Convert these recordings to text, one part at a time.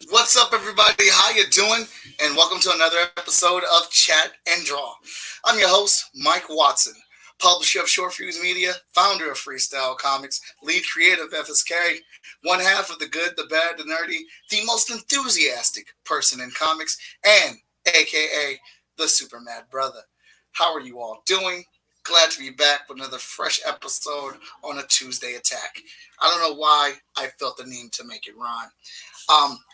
What's up, everybody? How you doing? And welcome to another episode of Chat and Draw. I'm your host, Mike Watson, publisher of Short Fuse Media, founder of Freestyle Comics, lead creator of FSK, one half of the good, the bad, the nerdy, the most enthusiastic person in comics, and AKA the Super Mad Brother. How are you all doing? Glad to be back with another fresh episode on a Tuesday attack. I don't know why I felt the need to make it rhyme.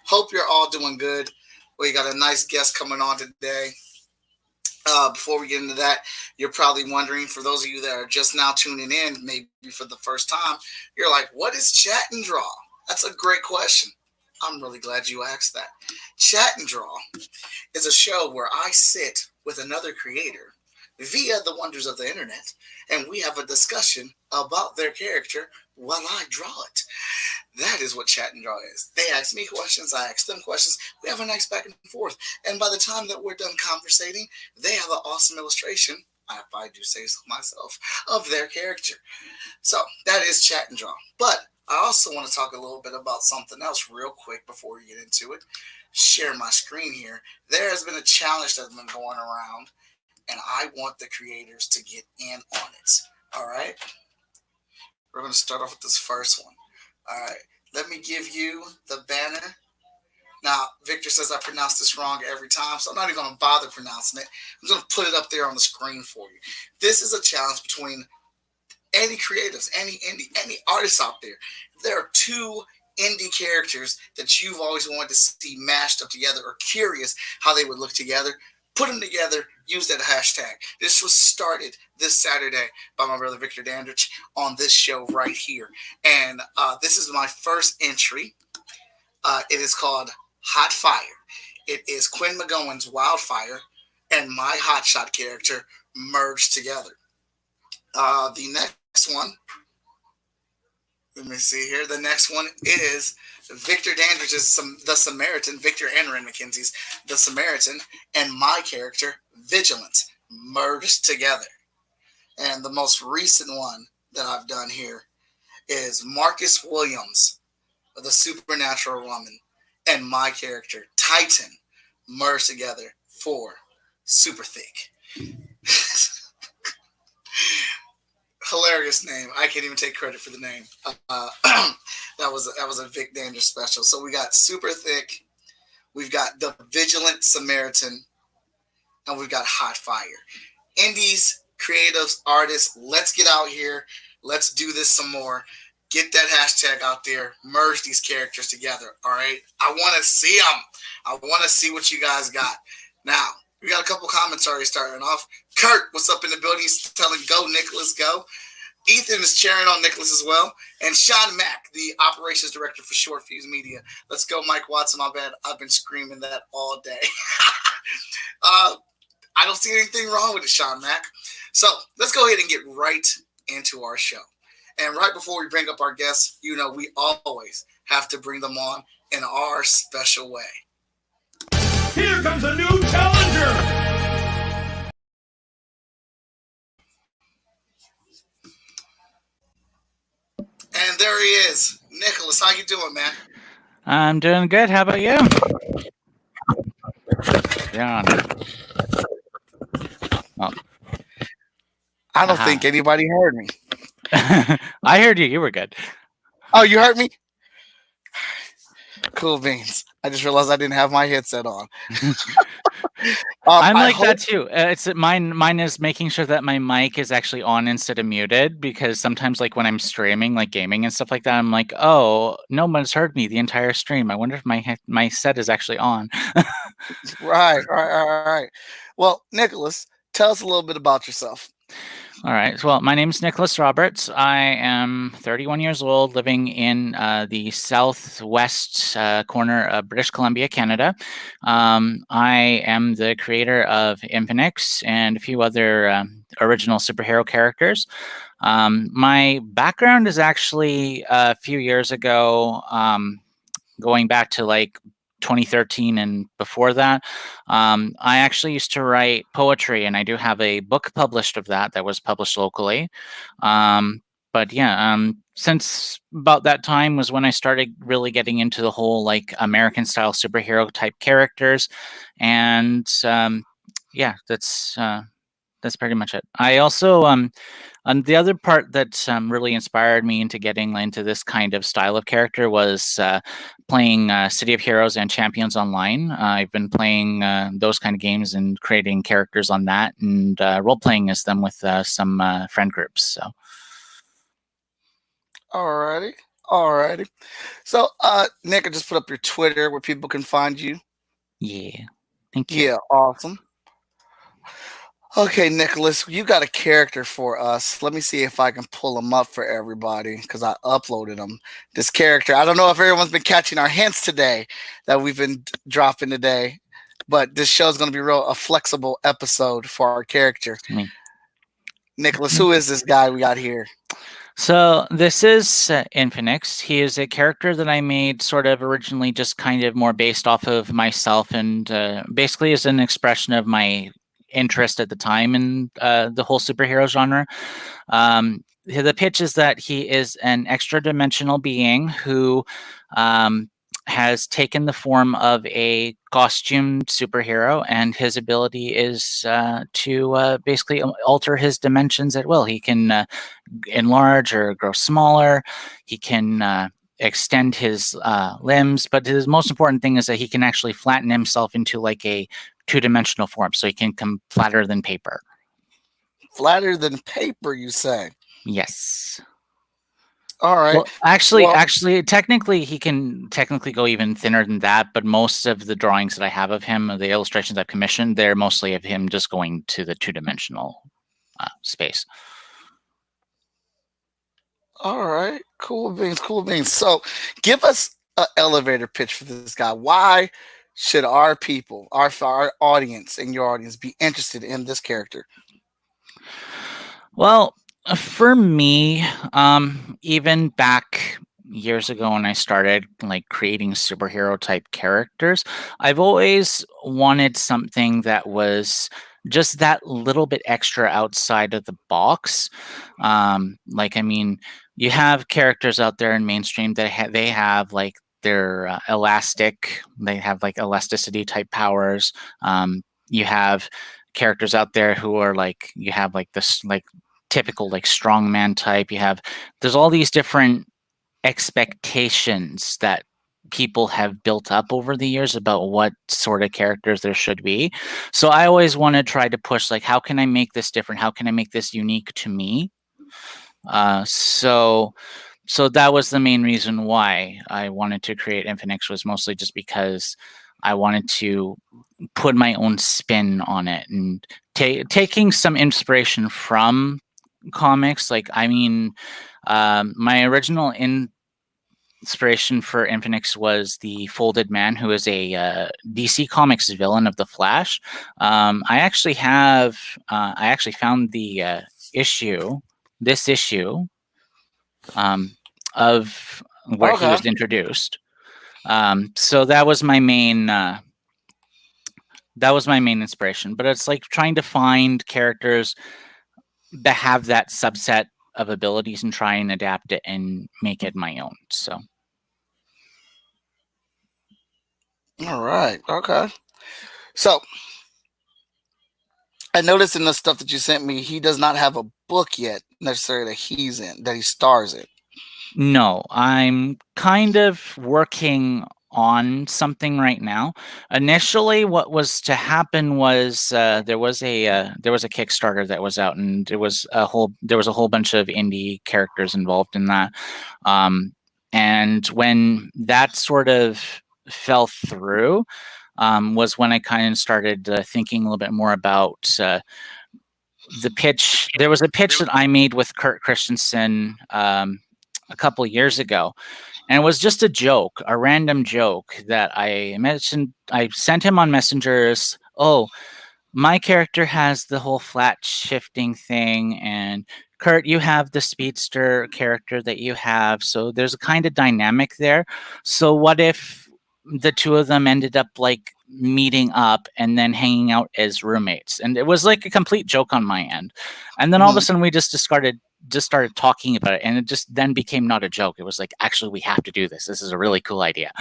Hope you're all doing good. We got a nice guest coming on today. Before we get into that, you're probably wondering, for those of you that are just now tuning in, maybe for the first time, you're like, what is Chat and Draw? That's a great question. I'm really glad you asked that. Chat and Draw is a show where I sit with another creator via the wonders of the internet, and we have a discussion about their character while I draw it. That is what Chat and Draw is. They ask me questions, I ask them questions. We have a nice back and forth. And by the time that we're done conversating, they have an awesome illustration, if I do say so myself, of their character. So that is Chat and Draw. But I also want to talk a little bit about something else real quick before we get into it. Share my screen here. There has been a challenge that's been going around, and I want the creators to get in on it. All right? We're going to start off with this first one. All right. Let me give you the banner. Now, Victor says I pronounce this wrong every time, so I'm not even going to bother pronouncing it. I'm going to put it up there on the screen for you. This is a challenge between any creatives, any artists out there. There are two indie characters that you've always wanted to see mashed up together or curious how they would look together. Put them together, use that hashtag. This was started this Saturday by my brother Victor Dandridge on this show right here. And this is my first entry. It is called Hot Fire. It is Quinn McGowan's Wildfire and my Hotshot character merged together. The next one, let me see here. The next one is Victor Dandridge's The Samaritan, Victor and Ren McKenzie's The Samaritan, and my character, Vigilance, merged together. And the most recent one that I've done here is Marcus Williams, The Supernatural Woman, and my character, Titan, merged together for Super Thick. Hilarious name. I can't even take credit for the name. That was a Vic Dandridge special. So we got Super Thick, we've got the Vigilant Samaritan, and we've got Hot Fire. Indies, creatives, artists, let's get out here. Let's do this some more. Get that hashtag out there. Merge these characters together. All right. I want to see them. I want to see what you guys got. Now, we got a couple comments already starting off. Kurt, what's up in the building? He's telling go, Nicholas, go. Ethan is cheering on Nicholas as well. And Sean Mack, the operations director for Short Fuse Media. Let's go, Mike Watson. My bad. I've been screaming that all day. uh, I don't see anything wrong with it, Sean Mack. So let's go ahead and get right into our show. And right before we bring up our guests, we always have to bring them on in our special way. Here comes a new challenger! And there he is. Nicholas, how you doing, man? I'm doing good. How about you? Yeah. Oh. I don't think anybody heard me. I heard you. You were good. Oh, you heard me? Cool beans. I just realized I didn't have my headset on. I'm like that too. It's mine is making sure that my mic is actually on instead of muted, because sometimes, like when I'm streaming, like gaming and stuff like that, I'm like, oh, no one's heard me the entire stream. I wonder if my set is actually on. Right. Well, Nicholas, tell us a little bit about yourself. All right. Well, my name is Nicholas Roberts. I am 31 years old, living in the southwest corner of British Columbia, Canada. I am the creator of Infinix and a few other original superhero characters. My background is actually a few years ago, going back to like 2013 and before that. I actually used to write poetry, and I do have a book published of that was published locally. but yeah, since about that time was when I started really getting into the whole like American style superhero type characters, and yeah, that's pretty much it. I also and the other part that really inspired me into getting into this kind of style of character was playing City of Heroes and Champions Online. I've been playing those kind of games and creating characters on that, and role playing as them with some friend groups. So. Alrighty. So, Nick, I just put up your Twitter where people can find you. Yeah. Thank you. Yeah, awesome. Okay, Nicholas, you got a character for us. Let me see if I can pull him up for everybody because I uploaded him. This character, I don't know if everyone's been catching our hints today that we've been dropping today, but this show's going to be a flexible episode for our character. Nicholas, who is this guy we got here? So this is Infinix. He is a character that I made sort of originally just kind of more based off of myself and basically as an expression of my interest at the time in the whole superhero genre. The pitch is that he is an extra dimensional being who has taken the form of a costumed superhero, and his ability is to basically alter his dimensions at will. He can enlarge or grow smaller. He can extend his limbs, but his most important thing is that he can actually flatten himself into like a two-dimensional form, so he can come flatter than paper. Flatter than paper, you say? Yes. All right. Well, actually, technically, he can technically go even thinner than that. But most of the drawings that I have of him, the illustrations I've commissioned, they're mostly of him just going to the two-dimensional space. All right. Cool beans. So, give us an elevator pitch for this guy. Why should our people, our audience, and your audience be interested in this character? Well, for me, even back years ago when I started like creating superhero type characters, I've always wanted something that was just that little bit extra outside of the box. Like, I mean, you have characters out there in mainstream that they have like they're elastic. They have like elasticity type powers. You have characters out there who are like, you have like this like typical like strongman type. There's all these different expectations that people have built up over the years about what sort of characters there should be. So I always want to try to push like, how can I make this different? How can I make this unique to me? So that was the main reason why I wanted to create Infinix, was mostly just because I wanted to put my own spin on it and taking some inspiration from comics. Like, I mean, my original inspiration for Infinix was the Folded Man, who is a DC Comics villain of the Flash. I actually found the this issue of where he was introduced. So that was my main inspiration. But it's like trying to find characters that have that subset of abilities and try and adapt it and make it my own. So. All right. Okay. So I noticed in the stuff that you sent me, he does not have a book yet necessarily that he stars in. No, I'm kind of working on something right now. Initially, what was to happen was there was a Kickstarter that was out, and there was a whole bunch of indie characters involved in that. And when that sort of fell through, was when I kind of started thinking a little bit more about the pitch. There was a pitch that I made with Kurt Christensen a couple years ago, and it was just a joke, a random joke that I mentioned. I sent him on Messengers. Oh, my character has the whole flat shifting thing, and Kurt, you have the speedster character that you have. So there's a kind of dynamic there. So what if the two of them ended up like meeting up and then hanging out as roommates? And it was like a complete joke on my end. And then all of a sudden we just started just started talking about it, and it just then became not a joke. It was like, actually, we have to do this. This is a really cool idea.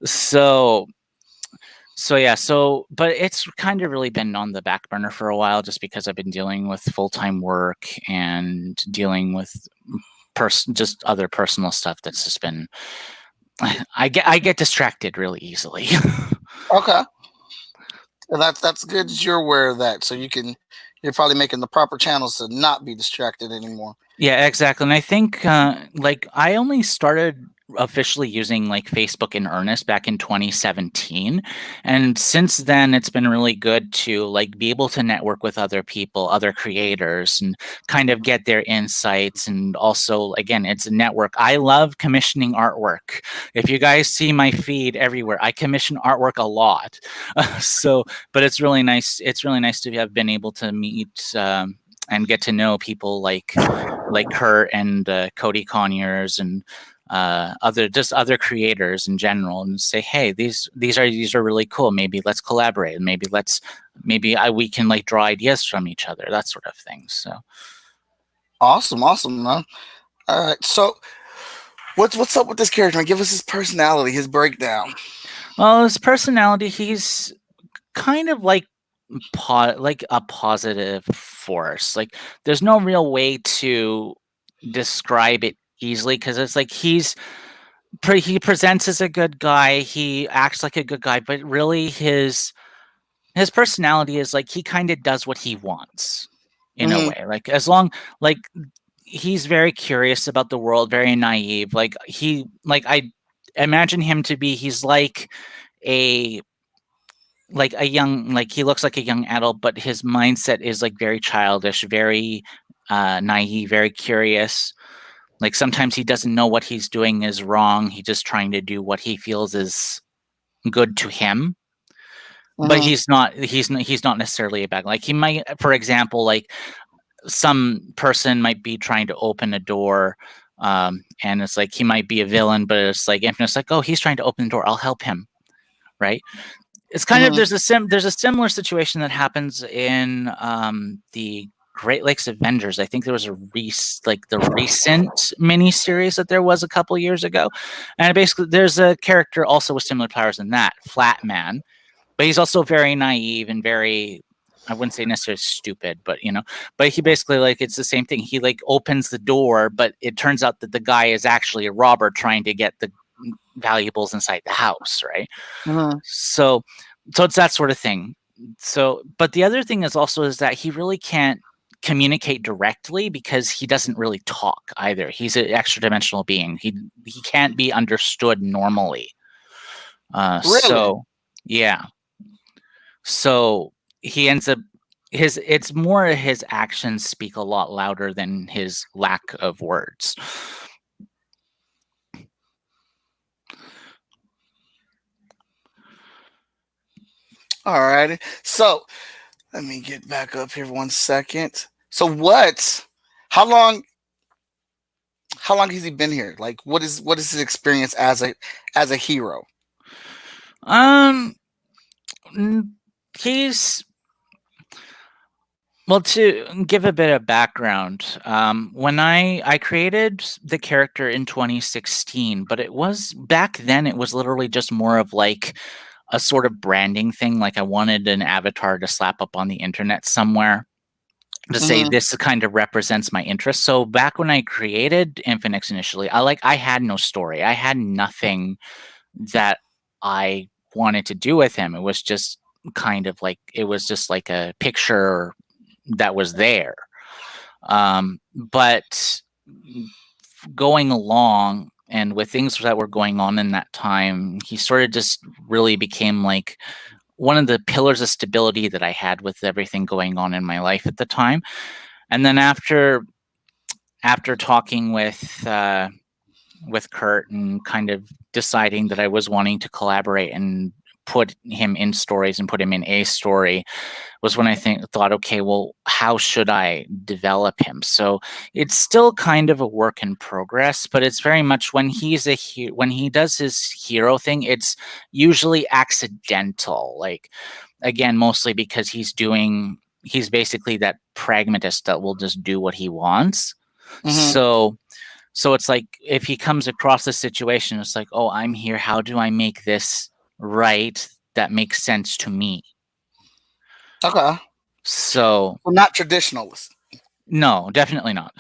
So but it's kind of really been on the back burner for a while, just because I've been dealing with full-time work and dealing with just other personal stuff that's just been. I get distracted really easily. Okay. And that's good that you're aware of that, so you're probably making the proper channels to not be distracted anymore. Yeah, exactly. And I think like I only started officially using like Facebook in earnest back in 2017, and since then it's been really good to like be able to network with other people, other creators, and kind of get their insights. And also, again, it's a network. I love commissioning artwork. If you guys see my feed everywhere, I commission artwork a lot. But it's really nice. It's really nice to have been able to meet and get to know people like Kurt and Cody Conyers and other creators in general, and say, hey, these are really cool. Maybe let's collaborate. Maybe we can like draw ideas from each other. That sort of thing. So awesome, man. All right, so what's up with this character? Give us his personality, his breakdown. Well, his personality, he's kind of like a positive force. Like there's no real way to describe it easily, because it's like he presents as a good guy, he acts like a good guy, but really his personality is like he kind of does what he wants in a way. Like as long like he's very curious about the world, very naive. Like I imagine him to be, he's like a young, like he looks like a young adult, but his mindset is like very childish, very naive, very curious. Like sometimes he doesn't know what he's doing is wrong. He's just trying to do what he feels is good to him. But he's not necessarily a bad. Like he might, for example, like some person might be trying to open a door, and it's like he might be a villain, but it's like Infinite's like, oh, he's trying to open the door, I'll help him, right? It's kind of there's a similar situation that happens in the Great Lakes Avengers. I think there was the recent mini series that there was a couple years ago, and basically there's a character also with similar powers in that, Flatman, but he's also very naive and very, I wouldn't say necessarily stupid, but but he basically, like, it's the same thing. He like opens the door, but it turns out that the guy is actually a robber trying to get the valuables inside the house, right? So it's that sort of thing. So, but the other thing is that he really can't communicate directly because he doesn't really talk either. He's an extra dimensional being. He can't be understood normally. Really? So yeah. So he ends up it's more his actions speak a lot louder than his lack of words. All right. So let me get back up here 1 second. So how long has he been here? Like what is his experience as a hero? He's, well, to give a bit of background, when I created the character in 2016, but it was back then, it was literally just more of like a sort of branding thing. Like I wanted an avatar to slap up on the internet somewhere to say this kind of represents my interest. So back when I created Infinix initially, I had no story. I had nothing that I wanted to do with him. It was just kind of like, it was just like a picture that was there. But going along, and with things that were going on in that time, he sort of just really became like one of the pillars of stability that I had with everything going on in my life at the time. And then after talking with Kurt and kind of deciding that I was wanting to collaborate and put him in stories and put him in a story, was when I thought, okay, well, how should I develop him? So it's still kind of a work in progress, but it's very much when when he does his hero thing, it's usually accidental. Like, again, mostly because he's doing he's basically that pragmatist that will just do what he wants. Mhm. So it's like if he comes across a situation, it's like, oh, I'm here. How do I make this right that makes sense to me? Okay. So Well, not traditionalist. no, definitely not.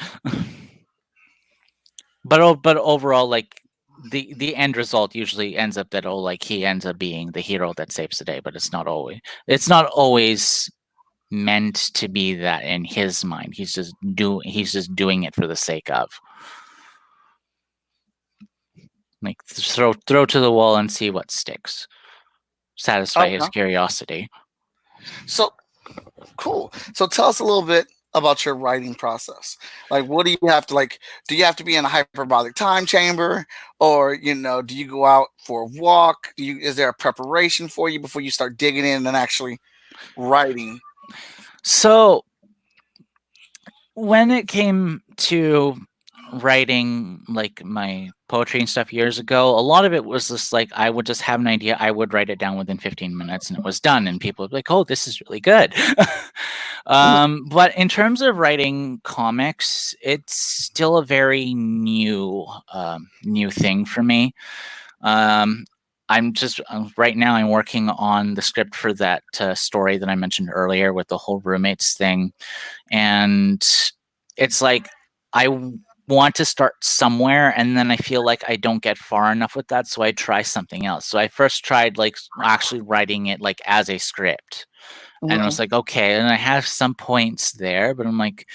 But overall, like the end result usually ends up that like he ends up being the hero that saves the day, but it's not always meant to be that in his mind. He's just doing it for the sake of. Like throw to the wall and see what sticks. Satisfy his Okay. curiosity. So cool. So tell us a little bit about your writing process. Like, what do you have to like? Do you have to be in a hyperbolic time chamber, or do you go out for a walk? Is there a preparation for you before you start digging in and actually writing? So when it came to writing like my poetry and stuff years ago, a lot of it was just like I would just have an idea, I would write it down within 15 minutes and it was done, and people would be like, oh, this is really good. But in terms of writing comics, it's still a very new thing for me. I'm just right now I'm working on the script for that story that I mentioned earlier with the whole roommates thing, and it's like I want to start somewhere, and then I feel like I don't get far enough with that, so I try something else. So I first tried like actually writing it like as a script, and I was Mhm. like, okay, and I have some points there, but I'm like,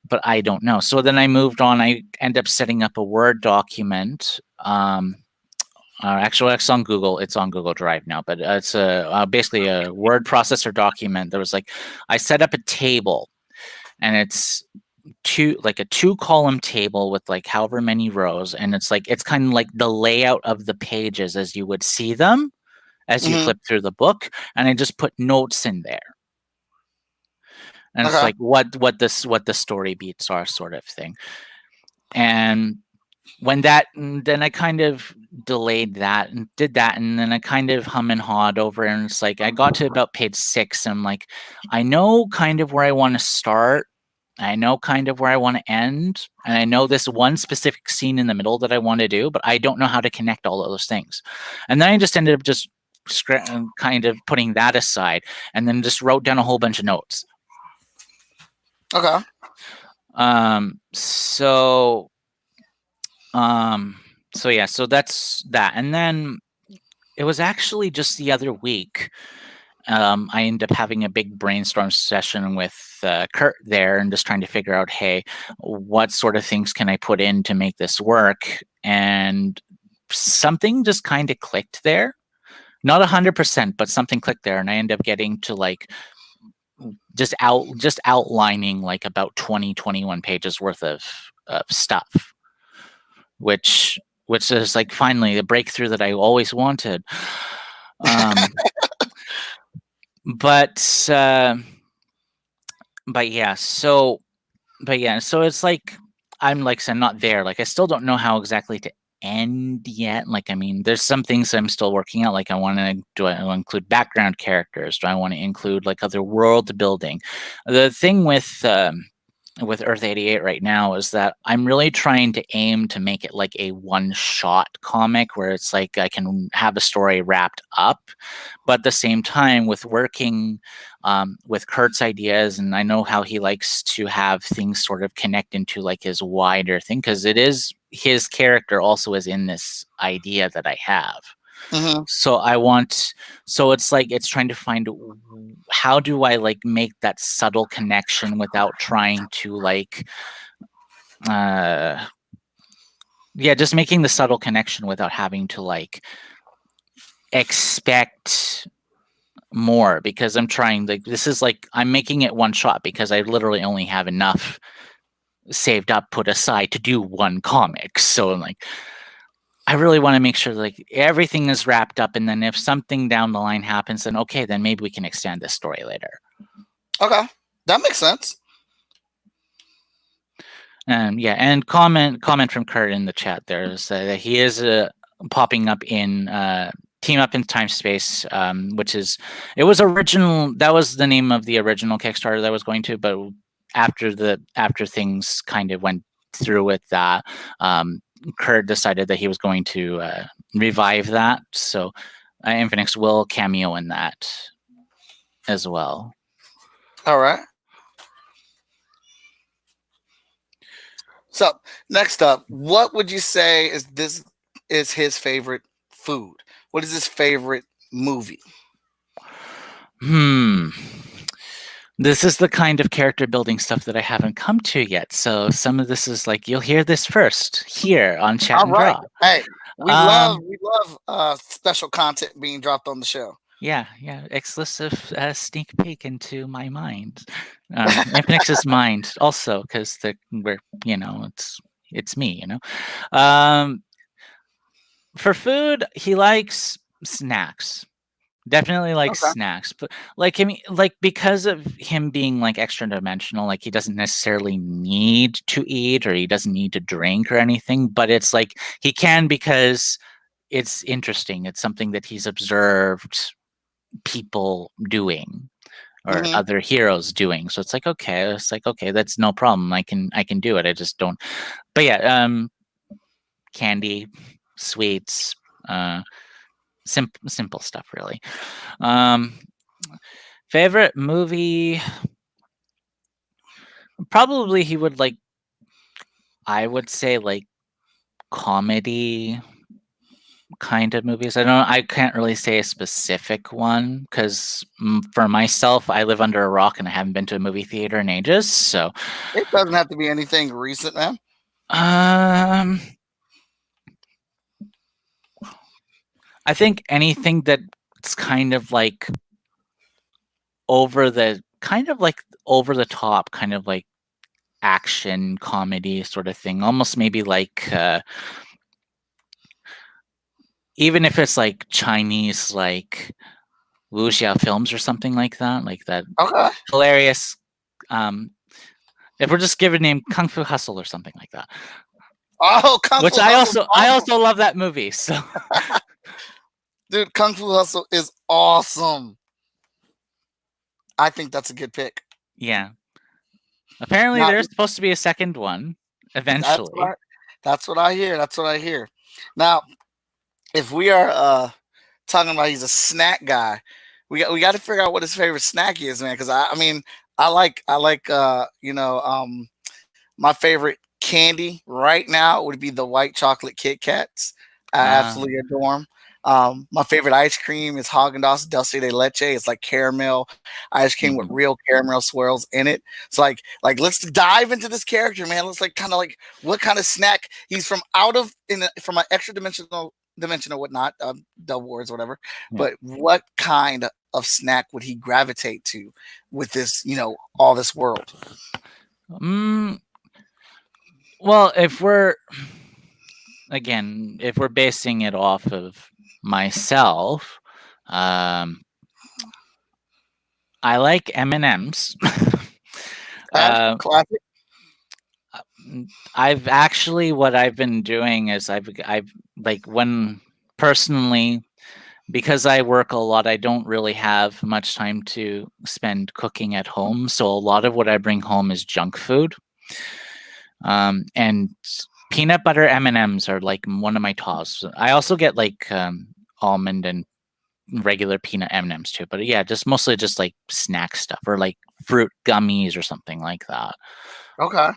but I don't know. So then I moved on. I end up setting up a Word document. Actually, it's on Google. It's on Google Drive now, but it's basically a word processor document. There was like, I set up a table, and it's a 2-column table with like however many rows, and it's kind of like the layout of the pages as you would see them as you Mhm. flip through the book, and I just put notes in there, and it's Okay. like what the story beats are, sort of thing. And then I kind of delayed that and did that, and then I kind of hum and hawed over it, and it's like I got to about page 6 and I'm like, I know kind of where I want to start, I know kind of where I want to end, and I know this one specific scene in the middle that I want to do, but I don't know how to connect all of those things. And then I just ended up just kind of putting that aside, and then just wrote down a whole bunch of notes. Okay. So yeah, so that's that. And then it was actually just the other week, I ended up having a big brainstorm session with Kurt there, and just trying to figure out, hey, what sort of things can I put in to make this work? And something just kind of clicked there. Not 100%, but something clicked there, and I ended up getting to like just outlining like about 21 pages worth of stuff, which is like finally the breakthrough that I always wanted. But yeah, so it's like I'm like I said, not there. Like I still don't know how exactly to end yet. Like I mean, there's some things I'm still working out. Like I want to include background characters? Do I want to include like other world building? The thing with Earth 88 right now is that I'm really trying to aim to make it like a one-shot comic where it's like I can have a story wrapped up, but at the same time with working with Kurt's ideas, and I know how he likes to have things sort of connect into like his wider thing, because it is his character also is in this idea that I have. Mhm. So it's like it's trying to find how do I like make that subtle connection without trying to like just making the subtle connection without having to like expect more, because I'm trying, like, this is like I'm making it one shot because I literally only have enough saved up, put aside to do one comic. So I'm like, I really want to make sure like everything is wrapped up, and then if something down the line happens, then okay, then maybe we can extend this story later. Okay. That makes sense. Yeah, and comment from Kurt in the chat there is that he is popping up in Team Up in Time Space, which is it was original. That was the name of the original Kickstarter that I was going to, but after things kind of went through with that, Kurt decided that he was going to revive that. So Infinix will cameo in that as well. All right. So next up, what would you say is his favorite food? What is his favorite movie? This is the kind of character building stuff that I haven't come to yet. So some of this is like you'll hear this first here on Chat All and right. Draw. Hey, we love special content being dropped on the show. Yeah, exclusive sneak peek into my mind, Infinix's mind, also because we're it's me, For food, he likes snacks. Definitely likes Okay. snacks, but because of him being like extra dimensional, like he doesn't necessarily need to eat or he doesn't need to drink or anything, but it's like he can because it's interesting. It's something that he's observed people doing or Mhm. other heroes doing. So it's like okay, that's no problem. I can do it. I just don't. But yeah, candy, sweets, simple stuff really. Favorite movie, probably he would like, I would say like comedy kind of movies. I can't really say a specific one because for myself, I live under a rock and I haven't been to a movie theater in ages. So It doesn't have to be anything recent, man. I think anything that's kind of like over the top, kind of like action comedy sort of thing, almost maybe like even if it's like Chinese, like wuxia films or something like that, Okay. hilarious. If we're just giving a name, Kung Fu Hustle or something like that. Oh, Kung Which Fu I Hustle. also love that movie. So, Dude, Kung Fu Hustle is awesome. I think that's a good pick. yeah. Apparently, Now, there's supposed to be a second one eventually. That's what I hear. Now, if we are talking about he's a snack guy, we got to figure out what his favorite snack is, man. Because I mean, I like my favorite candy right now would be the white chocolate Kit Kats. I absolutely adore them. My favorite ice cream is Haagen-Dazs Dulce de Leche. It's like caramel ice cream with real caramel swirls in it. So like let's dive into this character, man. Let's like kind of like what kind of snack he's from from an extra dimensional whatnot, double words, whatever. Yeah. But what kind of snack would he gravitate to with this, all this world? Well, if we're basing it off of myself, I like M&Ms. Classic. What I've been doing is I've like when personally, because I work a lot, I don't really have much time to spend cooking at home. So a lot of what I bring home is junk food. And peanut butter M&Ms are like one of my tops. I also get like almond and regular peanut M&Ms too. But yeah, just mostly just like snack stuff or like fruit gummies or something like that. Okay.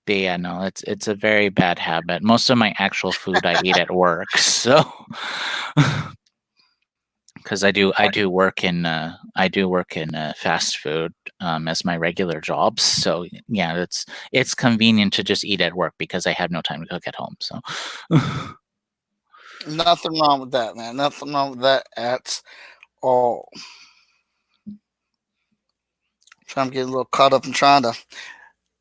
But yeah, no, it's a very bad habit. Most of my actual food I eat at work, so because I do work in fast food as my regular job. So yeah, it's convenient to just eat at work because I have no time to cook at home. So nothing wrong with that, man. Nothing wrong with that at all. Trying to get a little caught up in trying to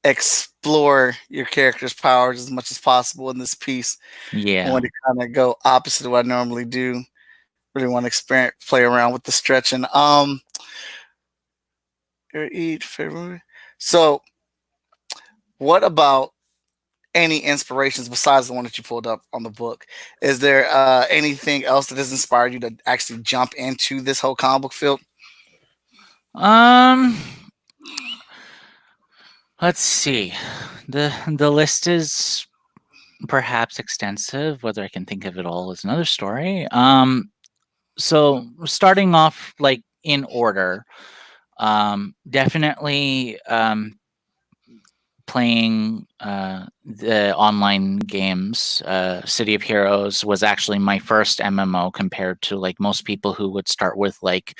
explore your character's powers as much as possible in this piece. yeah, I want to kind of go opposite of what I normally do. Really want to play around with the stretching. Each February. So, what about any inspirations besides the one that you pulled up on the book? Is there anything else that has inspired you to actually jump into this whole comic book field? Um, let's see. The list is perhaps extensive. Whether I can think of it all is another story. So starting off like in order, definitely playing the online games. City of Heroes was actually my first MMO compared to like most people who would start with like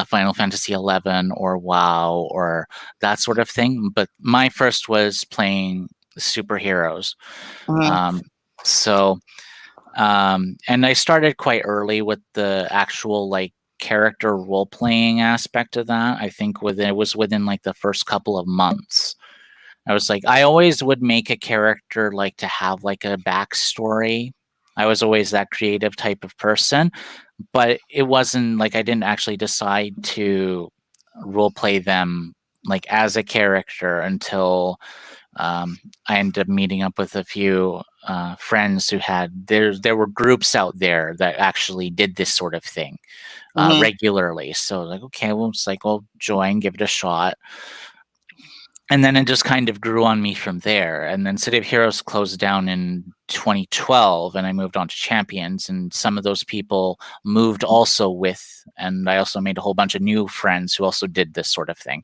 Final Fantasy 11 or WoW or that sort of thing. But my first was playing superheroes. Mhm. So and I started quite early with the actual like character role playing aspect of that. I think it was within like the first couple of months. I was like, I always would make a character like to have like a backstory. I was always that creative type of person, but it wasn't like I didn't actually decide to role play them like as a character until I ended up meeting up with a few friends who had there were groups out there that actually did this sort of thing Mhm. regularly. So like, okay, well, it's like, well, join, give it a shot. And then it just kind of grew on me from there. And then City of Heroes closed down in 2012, and I moved on to Champions. And some of those people moved also with, and I also made a whole bunch of new friends who also did this sort of thing.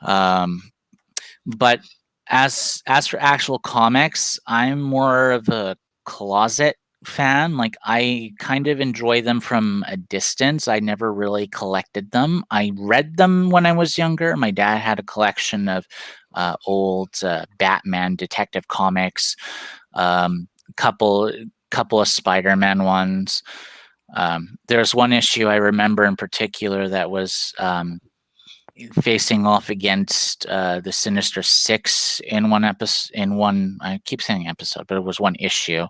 But as for actual comics, I'm more of a closet fan. Like I kind of enjoy them from a distance. I never really collected them. I read them when I was younger. My dad had a collection of old Batman detective comics, couple of Spider-Man ones. There's one issue I remember in particular that was facing off against the Sinister Six in one episode. I keep saying episode, but it was one issue.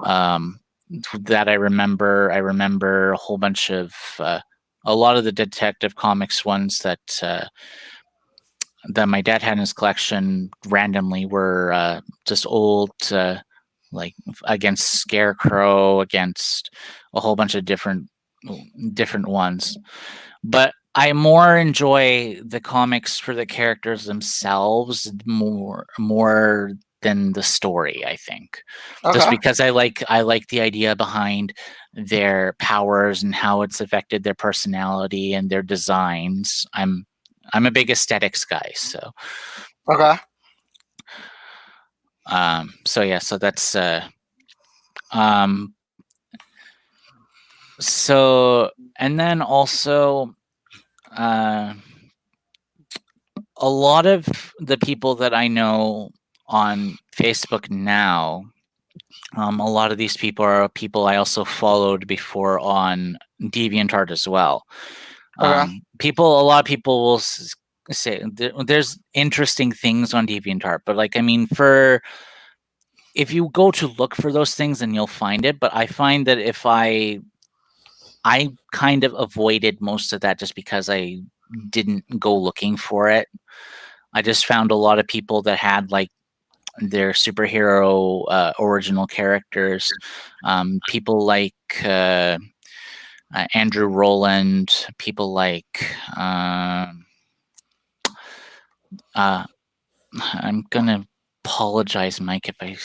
That I remember. I remember a whole bunch of a lot of the Detective Comics ones that my dad had in his collection randomly were just old, like against Scarecrow, against a whole bunch of different ones. But I more enjoy the comics for the characters themselves more than the story, I think. Just Okay. because I like the idea behind their powers and how it's affected their personality and their designs. I'm a big aesthetics guy, so Okay. so yeah, so that's um so and then also a lot of the people that I know on Facebook now, a lot of these people are people I also followed before on DeviantArt as well. Okay. A lot of people will say there's interesting things on DeviantArt, but like, I mean, if you go to look for those things, then you'll find it. But I find that if I kind of avoided most of that just because I didn't go looking for it. I just found a lot of people that had like their superhero original characters. People like Andrew Rowland. People like I'm gonna apologize, Mike, if I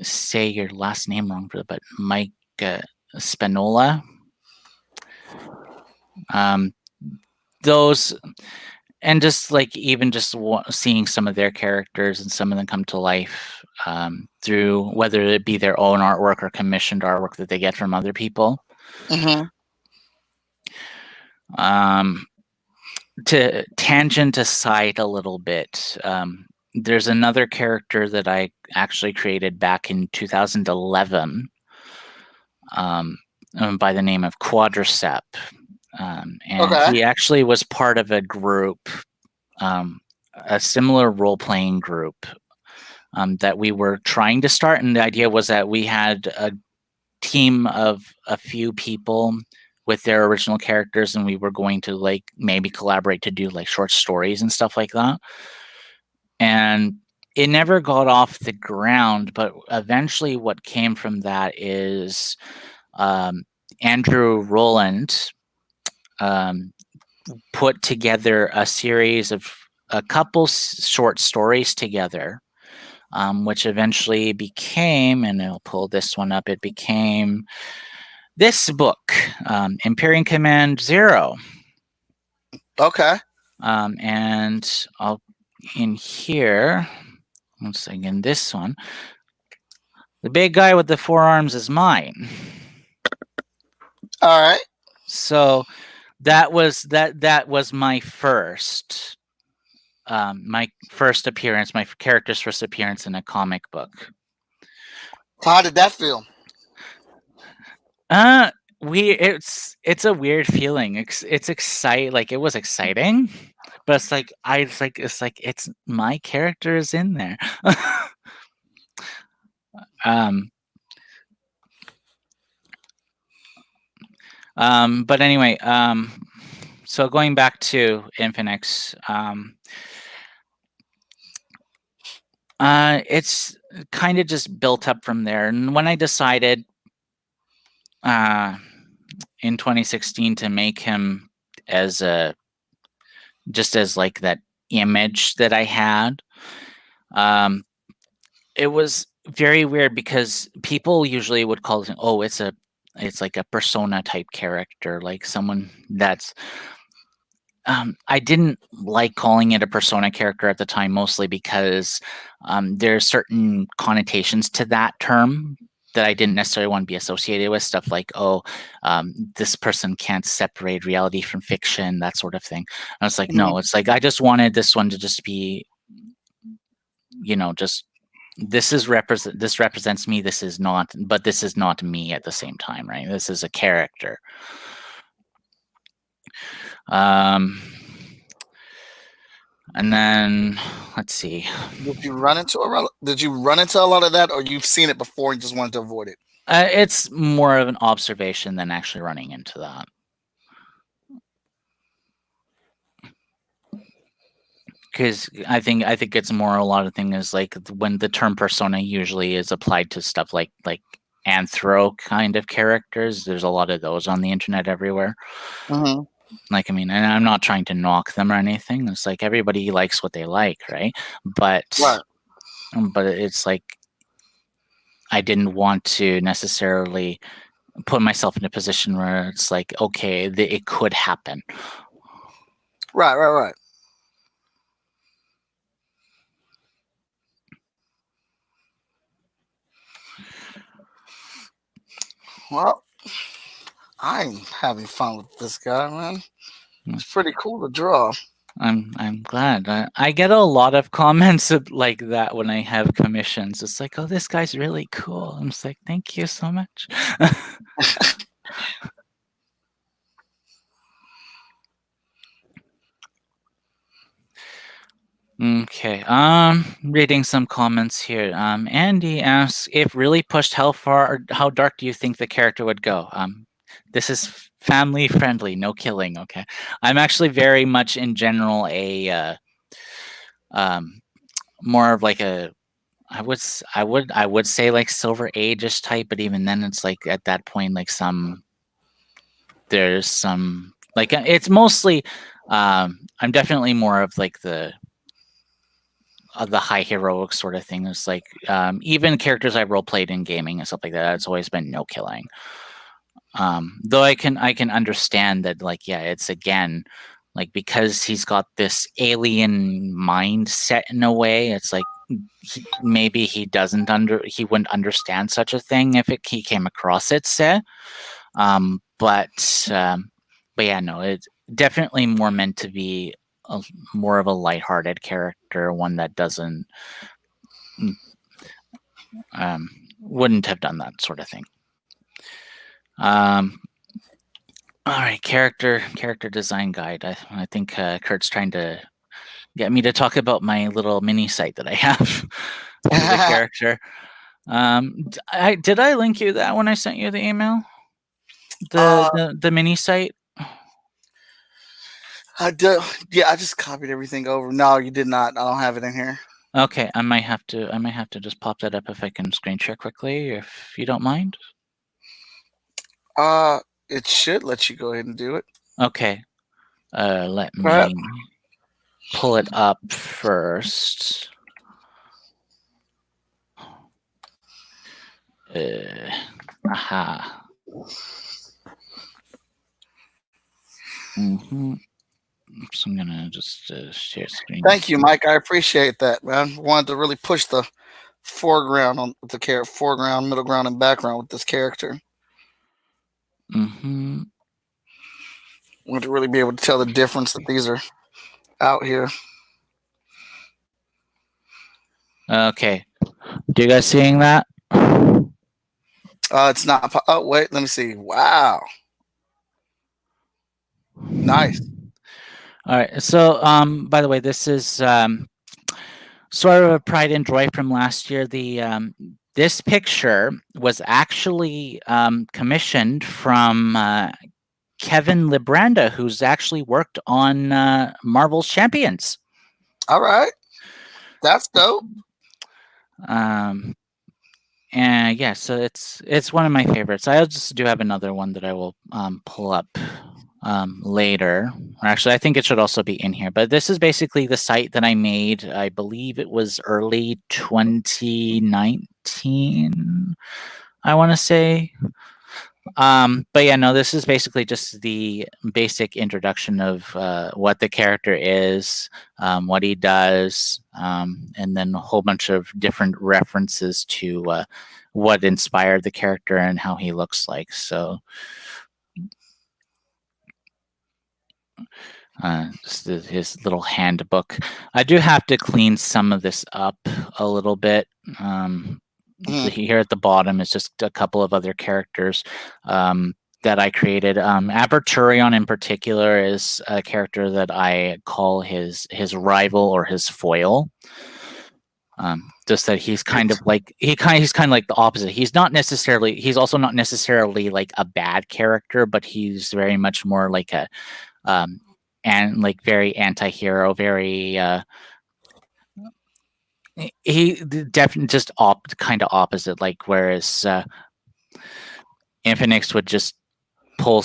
say your last name wrong, but Mike Spinola. Those, and just like even just seeing some of their characters and some of them come to life through whether it be their own artwork or commissioned artwork that they get from other people. Mm-hmm. To tangent aside a little bit, there's another character that I actually created back in 2011 by the name of Quadricep. And Okay. he actually was part of a group, a similar role-playing group that we were trying to start. And the idea was that we had a team of a few people with their original characters, and we were going to like maybe collaborate to do like short stories and stuff like that. And it never got off the ground, but eventually what came from that is Andrew Rowland put together a series of a couple short stories together, which eventually became, and I'll pull this one up, it became this book, Imperium Command Zero. Okay. And I'll in here, once again, this one, the big guy with the four arms is mine. All right. So that was my first appearance, my character's first appearance in a comic book. How did that feel? It's a weird feeling. It's exciting. Like, it was exciting, but it's like it's my character is in there. But anyway, so going back to Infinix, it's kind of just built up from there. And when I decided in 2016 to make him as like that image that I had, it was very weird because people usually would call it, oh, it's like a persona type character, like someone that's I didn't like calling it a persona character at the time, mostly because there's certain connotations to that term that I didn't necessarily want to be associated with. Stuff like, this person can't separate reality from fiction, that sort of thing. And I was like, no, it's like, I just wanted this one to just be, just this represents me. This is not, but this is not me at the same time, right? This is a character. And then let's see. Did you run into a lot of that, or you've seen it before and just wanted to avoid it? It's more of an observation than actually running into that. Because I think it's more a lot of things like when the term persona usually is applied to stuff like anthro kind of characters. There's a lot of those on the internet everywhere. Mm-hmm. Like, I mean, and I'm not trying to knock them or anything. It's like everybody likes what they like, right? But it's like I didn't want to necessarily put myself in a position where it's like, okay, it could happen. Right. Well, I'm having fun with this guy, man. It's pretty cool to draw. I'm glad. I get a lot of comments like that when I have commissions. It's like, oh, this guy's really cool. I'm just like, thank you so much. Okay. Reading some comments here. Andy asks, if really pushed, how far or how dark do you think the character would go? This is family friendly, no killing. Okay. I'm actually very much in general a more of like a I would say like Silver Age-ish type, but even then it's like at that point like there's some like it's mostly I'm definitely more of like the high heroic sort of thing. It's like even characters I role played in gaming and stuff like that, it's always been no killing. Though I can understand that, like, yeah, it's again like because he's got this alien mindset in a way. It's like maybe he wouldn't understand such a thing if he came across it, say. But yeah, no, it's definitely more meant to be more of a lighthearted character, one that doesn't wouldn't have done that sort of thing. All right, character design guide. I think Kurt's trying to get me to talk about my little mini site that I have for the character. Did I link you that when I sent you the email? The mini site. I do. Yeah, I just copied everything over. No, you did not. I don't have it in here. Okay, I might have to just pop that up if I can screen share quickly, if you don't mind. It should let you go ahead and do it. Okay. Let Go ahead. me pull it up first. Aha. So I'm gonna just share screen. Thank you, Mike. I appreciate that, man. Wanted to really push the foreground on the character, foreground, middle ground, and background with this character. Want to really be able to tell the difference that these are out here. Okay. Do you guys seeing that? It's not. Oh, wait. Let me see. Wow. Nice. All right. So, by the way, this is sort of a pride and joy from last year. The this picture was actually commissioned from Kevin Libranda, who's actually worked on Marvel's Champions. All right. That's dope. And yeah, so it's one of my favorites. I just do have another one that I will pull up later. Or actually, I think it should also be in here. But this is basically the site that I made. I believe it was early 2019. I want to say. But yeah, no, this is basically just the basic introduction of what the character is, what he does, and then a whole bunch of different references to what inspired the character and how he looks like. So just his little handbook. I do have to clean some of this up a little bit. Here at the bottom is just a couple of other characters that I created. Aberturion in particular is a character that I call his rival or his foil. Just that he's kind of like he's kind of like the opposite. He's also not necessarily like a bad character, but he's very much more like a and like very anti-hero, very he definitely just kind of opposite. Like whereas Infinix would just pull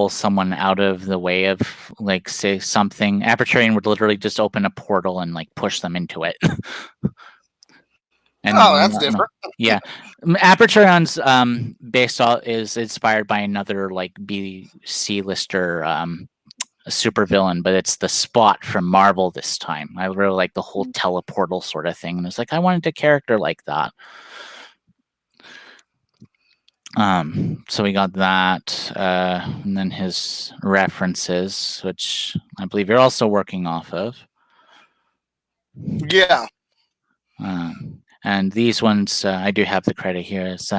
someone out of the way of like say something. Aberturion would literally just open a portal and like push them into it. And that's different. Yeah, Aberturion's is inspired by another like C-lister supervillain, but it's the Spot from Marvel this time. I really like the whole teleportal sort of thing, and it's like I wanted a character like that. So we got that, and then his references, which I believe you're also working off of. Yeah. And these ones, I do have the credit here, is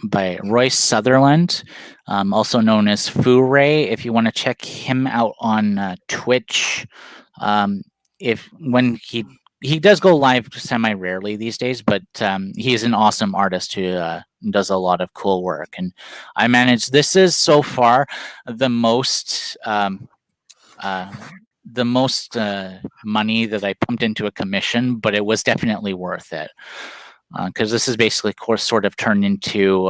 by Royce Sutherland, also known as Fu-Ray. If you want to check him out on Twitch, when he does go live semi-rarely these days, but he's an awesome artist who does a lot of cool work. And I managed, this is so far the most money that I pumped into a commission, but it was definitely worth it. Because this is basically sort of turned into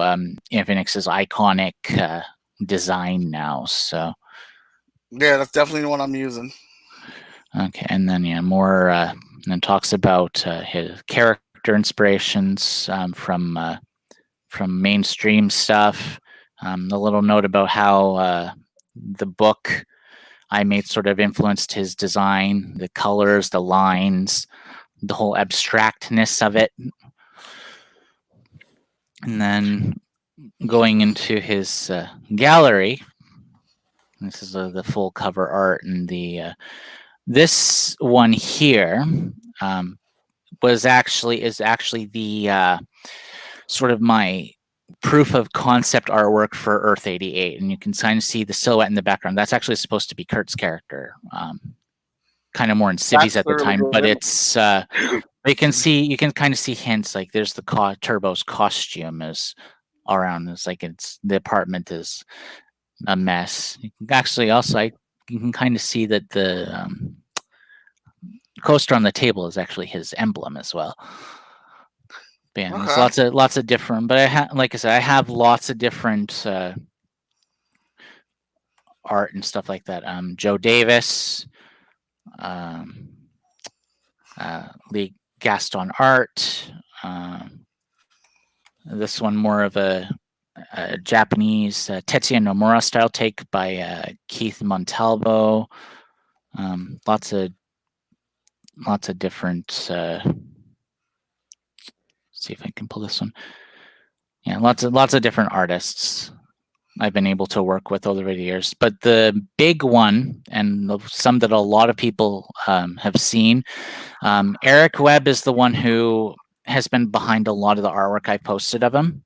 Infinix's iconic design now. So yeah, that's definitely the one I'm using. Okay, and then more and then talks about his character inspirations from mainstream stuff. A little note about how the book I made sort of influenced his design, the colors, the lines, the whole abstractness of it. And then going into his gallery, this is the full cover art, and this one here is actually the sort of my proof of concept artwork for Earth 88, and you can kind of see the silhouette in the background. That's actually supposed to be Kurt's character, kind of more in civvies at the time, but it's you can kind of see hints, like there's the Turbo's costume is around. It's like the apartment is a mess. You can actually also you can kind of see that the coaster on the table is actually his emblem as well. But yeah, Okay. there's lots of different. But like I said, I have lots of different art and stuff like that. Joe Davis, Lee Gaston art. This one more of a Japanese Tetsuya Nomura style take by Keith Montalvo. Lots of different. See if I can pull this one. Yeah, lots of different artists I've been able to work with over the years. But the big one, and some that a lot of people have seen, Eric Webb is the one who has been behind a lot of the artwork I posted of him.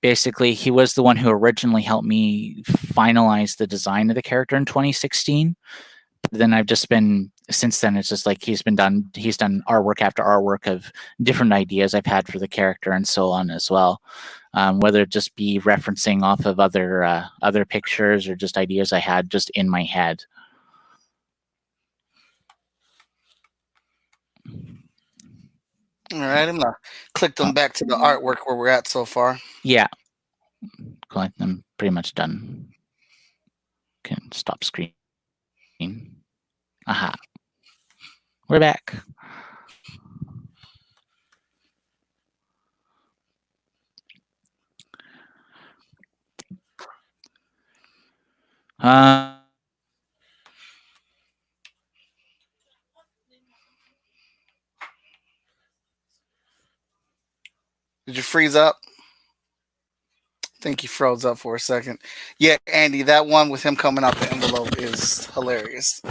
Basically, he was the one who originally helped me finalize the design of the character in 2016. But then I've just been, since then, it's just like he's done artwork after artwork of different ideas I've had for the character and so on as well. Whether it just be referencing off of other pictures or just ideas I had just in my head. All right, I'm gonna click them back to the artwork where we're at so far. Yeah, I'm pretty much done. Can stop screen. Aha, we're back. Did you freeze up? I think he froze up for a second. Yeah, Andy, that one with him coming out the envelope is hilarious.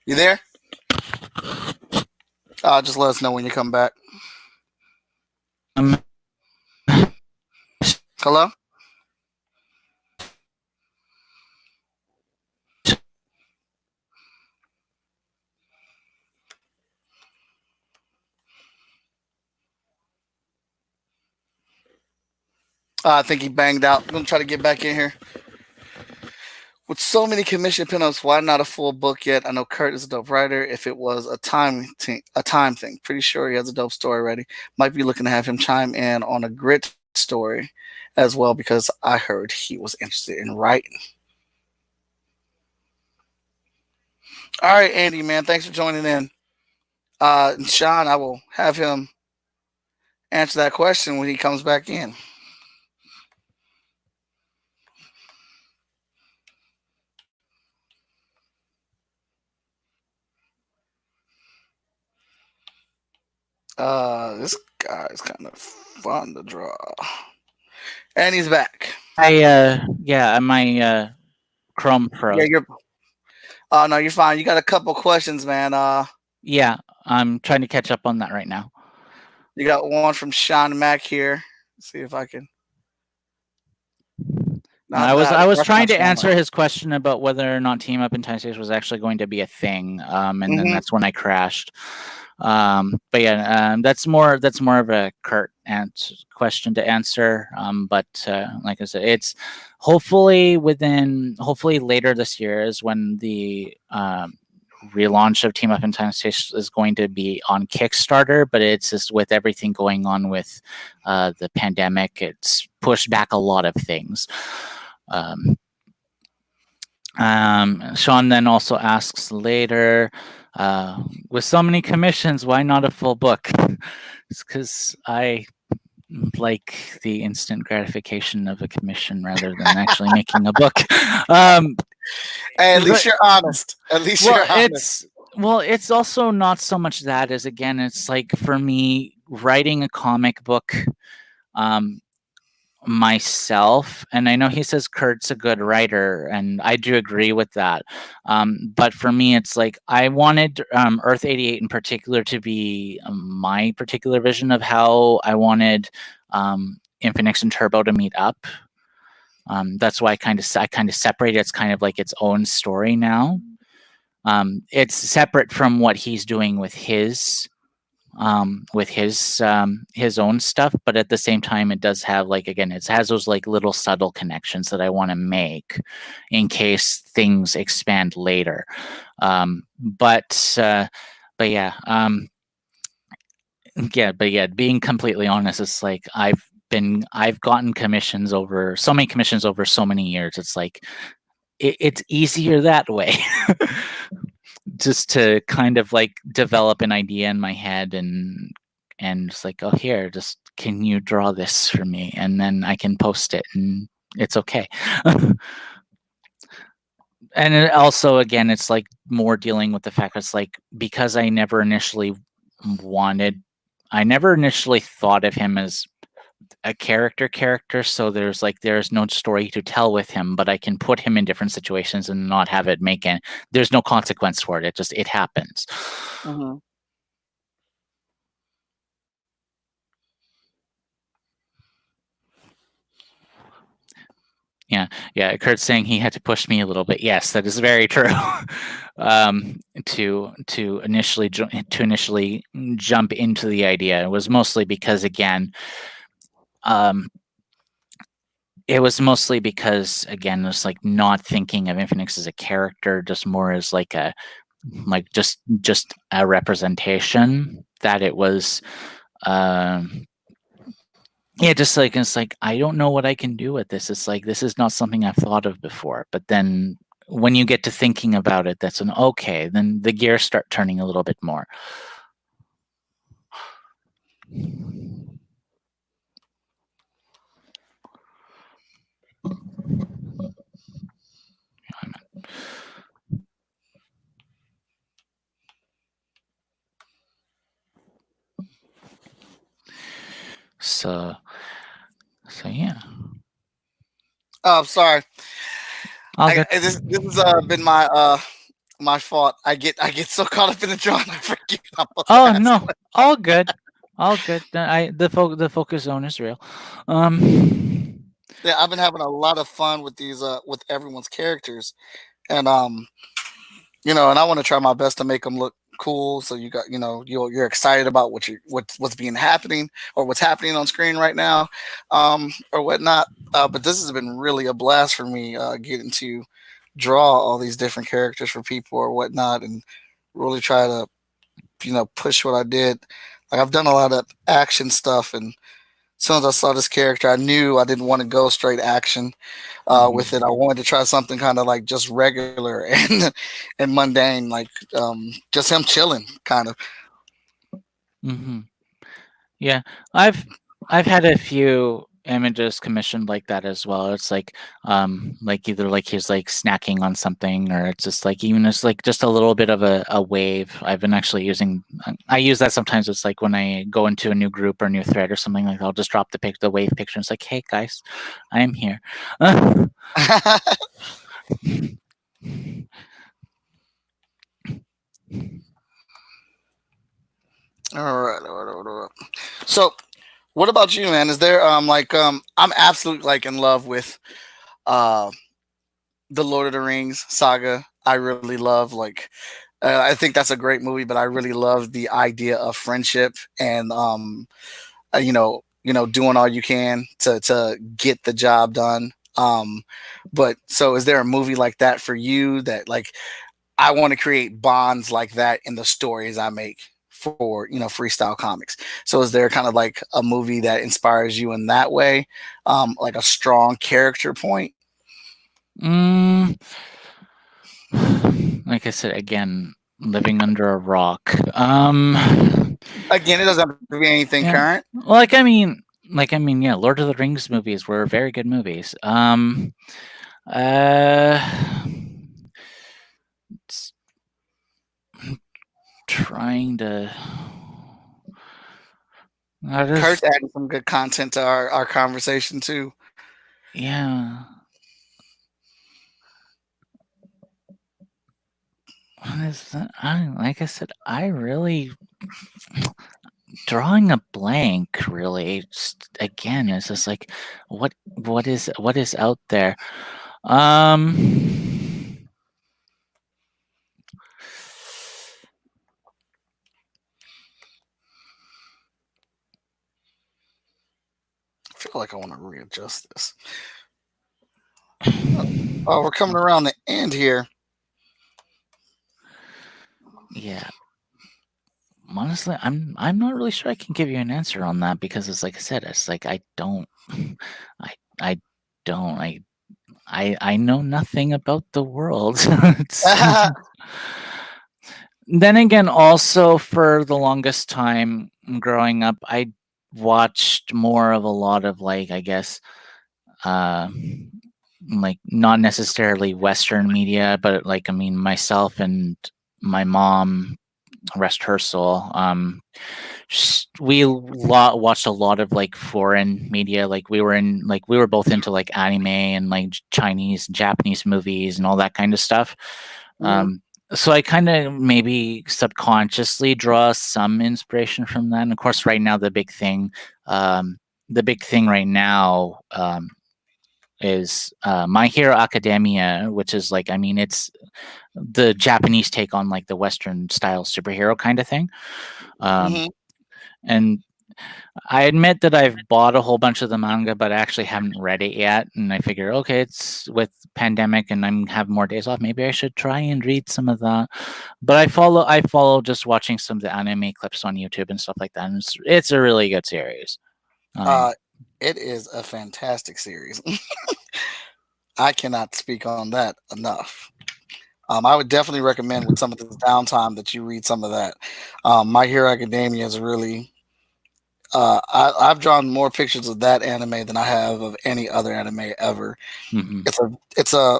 You there? Just let us know when you come back. Hello? I think he banged out. I'm gonna try to get back in here. With so many commission pinups, why not a full book yet? I know Kurt is a dope writer. If it was a time thing, pretty sure he has a dope story ready. Might be looking to have him chime in on a grit story as well, because I heard he was interested in writing. All right, Andy, man, thanks for joining in. And Sean, I will have him answer that question when he comes back in. This guy is kind of fun to draw. And he's back. My Chrome Pro. Yeah, no, you're fine. You got a couple questions, man. Yeah, I'm trying to catch up on that right now. You got one from Sean Mack here. Let's see if I can. I was trying to answer his question about whether or not Team Up in Time Space was actually going to be a thing, and then that's when I crashed. But yeah, that's more of a Kurt question to answer. But like I said, it's hopefully later this year is when the relaunch of Team Up in Time Space is going to be on Kickstarter. But it's just with everything going on with the pandemic, it's pushed back a lot of things. Sean then also asks later, with so many commissions, why not a full book? It's because I like the instant gratification of a commission rather than actually making a book. At least you're honest. It's also not so much that as, again, it's like for me writing a comic book myself, and I know he says Kurt's a good writer, and I do agree with that. But for me, it's like I wanted Earth 88 in particular to be my particular vision of how I wanted Infinix and Turbo to meet up. That's why I kind of separated. It's kind of like its own story now. It's separate from what he's doing with his his own stuff, but at the same time it does have, like, again, it has those like little subtle connections that I want to make in case things expand later. But yeah, being completely honest, it's like I've gotten commissions over so many years. It's like it's easier that way. Just to kind of like develop an idea in my head and it's like, oh, here, just can you draw this for me, and then I can post it and it's okay. And it also, again, it's like more dealing with the fact it's like, because I never initially thought of him as a character, so there's no story to tell with him, but I can put him in different situations and not have it there's no consequence for it. It happens. Mm-hmm. Yeah, Kurt's saying he had to push me a little bit. Yes, that is very true. To initially jump into the idea, it was mostly because, again, it's like not thinking of Infinix as a character, just more as like just a representation that it was. Yeah, just like, it's like, I don't know what I can do with this. It's like, this is not something I've thought of before. But then when you get to thinking about it, okay, then the gears start turning a little bit more. So yeah. Oh, I'm sorry. This has been my fault. I get so caught up in the drawing, I forget. Oh no, all good. The focus zone is real. Yeah, I've been having a lot of fun with these with everyone's characters, and and I want to try my best to make them look cool. So you got you're excited about what's being happening or what's happening on screen right now, or whatnot. But this has been really a blast for me, getting to draw all these different characters for people or whatnot, and really try to push what I did. Like, I've done a lot of action stuff, and as soon as I saw this character, I knew I didn't want to go straight action with it. I wanted to try something kind of like just regular and mundane, like just him chilling, kind of. Mm-hmm. Yeah, I've had a few images commissioned like that as well. It's like either like he's like snacking on something, or it's just like, even it's like just a little bit of a wave. I've been actually using, I use that sometimes. It's like when I go into a new group or new thread or something, like I'll just drop the wave picture. And it's like, hey guys, I am here. All right. So, what about you, man? Is there I'm absolutely like in love with the Lord of the Rings saga. I really love, like, I think that's a great movie, but I really love the idea of friendship and doing all you can to get the job done. But so, is there a movie like that for you that, like, I want to create bonds like that in the stories I make for freestyle comics? So is there kind of like a movie that inspires you in that way, like a strong character point? Like I said, again, living under a rock. Again, it doesn't have to be anything current. Like, I mean, yeah, Lord of the Rings movies were very good movies. Trying to. Kurt's adding some good content to our conversation too. Yeah. What is that? Like I said, I really drawing a blank. Really, again, it's just like, what is out there? feel like I want to readjust this. Oh, we're coming around the end here. Yeah. Honestly, I'm not really sure I can give you an answer on that because it's like I said, it's like I don't I don't I know nothing about the world. Then again, also for the longest time growing up, I watched more of a lot of like I guess like not necessarily Western media, but like I mean myself and my mom, rest her soul. We watched a lot of like foreign media. Like we were both into like anime and like Chinese and Japanese movies and all that kind of stuff. So I kind of maybe subconsciously draw some inspiration from that. And of course, right now the big thing right now is My Hero Academia, which is like I mean it's the Japanese take on like the Western style superhero kind of thing. And I admit that I've bought a whole bunch of the manga, but I actually haven't read it yet. And I figure, okay, it's with pandemic and I'm have more days off. Maybe I should try and read some of that. But I follow just watching some of the anime clips on YouTube and stuff like that. And it's a really good series. It is a fantastic series. I cannot speak on that enough. I would definitely recommend with some of this downtime that you read some of that. My Hero Academia is really. I've drawn more pictures of that anime than I have of any other anime ever. It's a.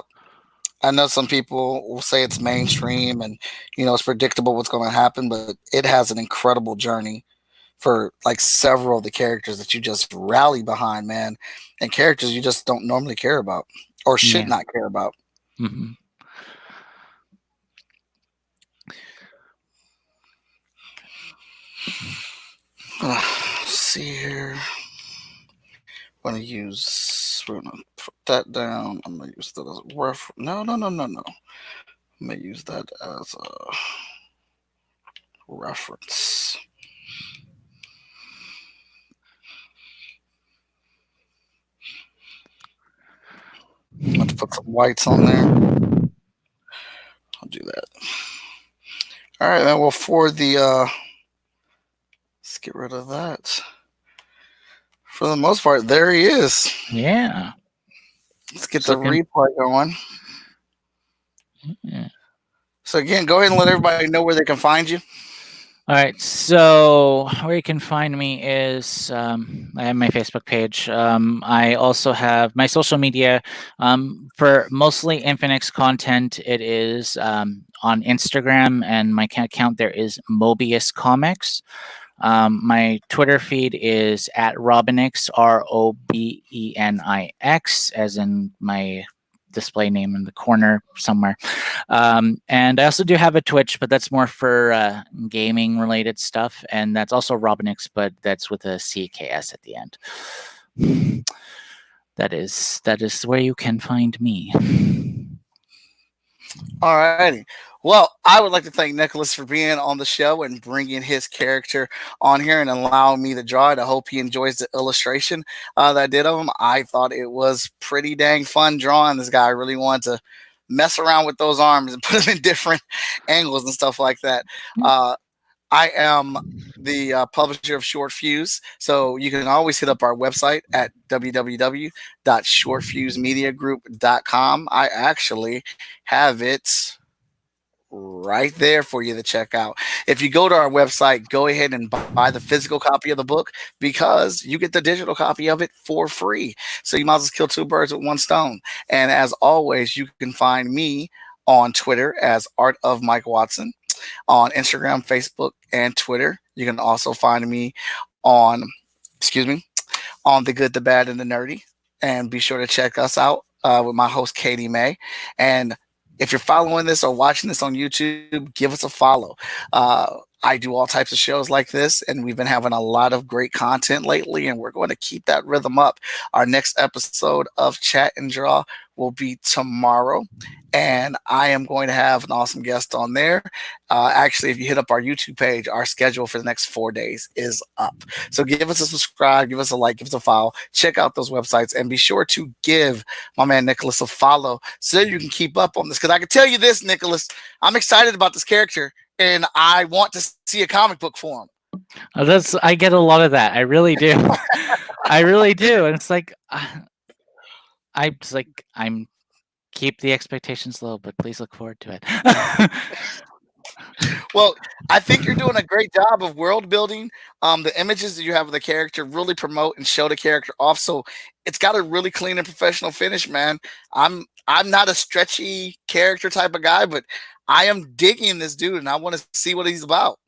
I know some people will say it's mainstream and it's predictable what's going to happen, but it has an incredible journey for like several of the characters that you just rally behind, man, and characters you just don't normally care about or should not care about. See here. We're gonna put that down. I'm gonna use that as a reference. No. I'm gonna use that as a reference. I'm going to put some whites on there. I'll do that. All right, man. Well, for the let's get rid of that. For the most part, there he is. Yeah. Let's get the replay going. Yeah. So again, go ahead and let everybody know where they can find you. All right. So where you can find me is I have my Facebook page. I also have my social media for mostly Infinix content. It is on Instagram, and my account there is Mobius Comics. My Twitter feed is at Robinix, ROBENIX, as in my display name in the corner somewhere. And I also do have a Twitch, but that's more for gaming related stuff. And that's also Robinix, but that's with a CKS at the end. That is where you can find me. All righty. Well, I would like to thank Nicholas for being on the show and bringing his character on here and allowing me to draw it. I hope he enjoys the illustration that I did of him. I thought it was pretty dang fun drawing this guy. I really wanted to mess around with those arms and put them in different angles and stuff like that. I am the publisher of Short Fuse, so you can always hit up our website at www.shortfusemediagroup.com. I actually have it right there for you to check out. If you go to our website, go ahead and buy the physical copy of the book because you get the digital copy of it for free. So you might as well kill two birds with one stone. And as always, you can find me on Twitter as Art of Mike Watson, on Instagram, Facebook, and Twitter. You can also find me on The Good, the Bad, and the Nerdy. And be sure to check us out with my host, Katie May. And if you're following this or watching this on YouTube, give us a follow. I do all types of shows like this, and we've been having a lot of great content lately, and we're going to keep that rhythm up. Our next episode of Chat and Draw will be tomorrow, and I am going to have an awesome guest on there. Actually, if you hit up our YouTube page, our schedule for the next 4 days is up. So give us a subscribe, give us a like, give us a follow, check out those websites, and be sure to give my man Nicholas a follow so that you can keep up on this. Because I can tell you this, Nicholas, I'm excited about this character, and I want to see a comic book for him. I get a lot of that. I really do. I really do. And it's like, I'm keep the expectations low, but please look forward to it. Well, I think you're doing a great job of world building. The images that you have of the character really promote and show the character off. So it's got a really clean and professional finish, man. I'm not a stretchy character type of guy, but I am digging this dude, and I want to see what he's about.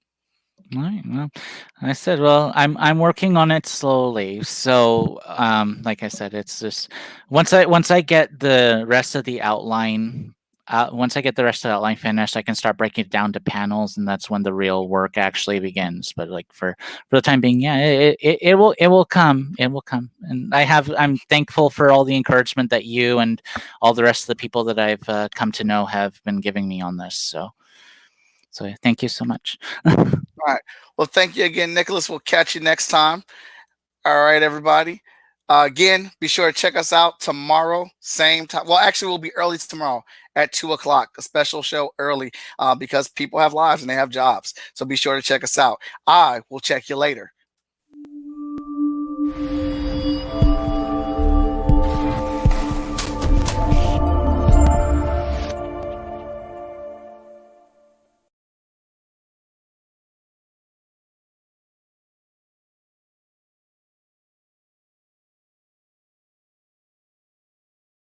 All right. Well, I said, well, I'm working on it slowly. So, like I said, it's just once I get the rest of the outline. Once I get the rest of the outline finished, I can start breaking it down to panels, and that's when the real work actually begins. But like for the time being, yeah, it will come. It will come. And I'm thankful for all the encouragement that you and all the rest of the people that I've come to know have been giving me on this. So thank you so much. All right. Well, thank you again, Nicholas. We'll catch you next time. All right, everybody. Again, be sure to check us out tomorrow, same time. Well, actually, we'll be early tomorrow at 2:00, a special show early because people have lives and they have jobs. So be sure to check us out. I will check you later.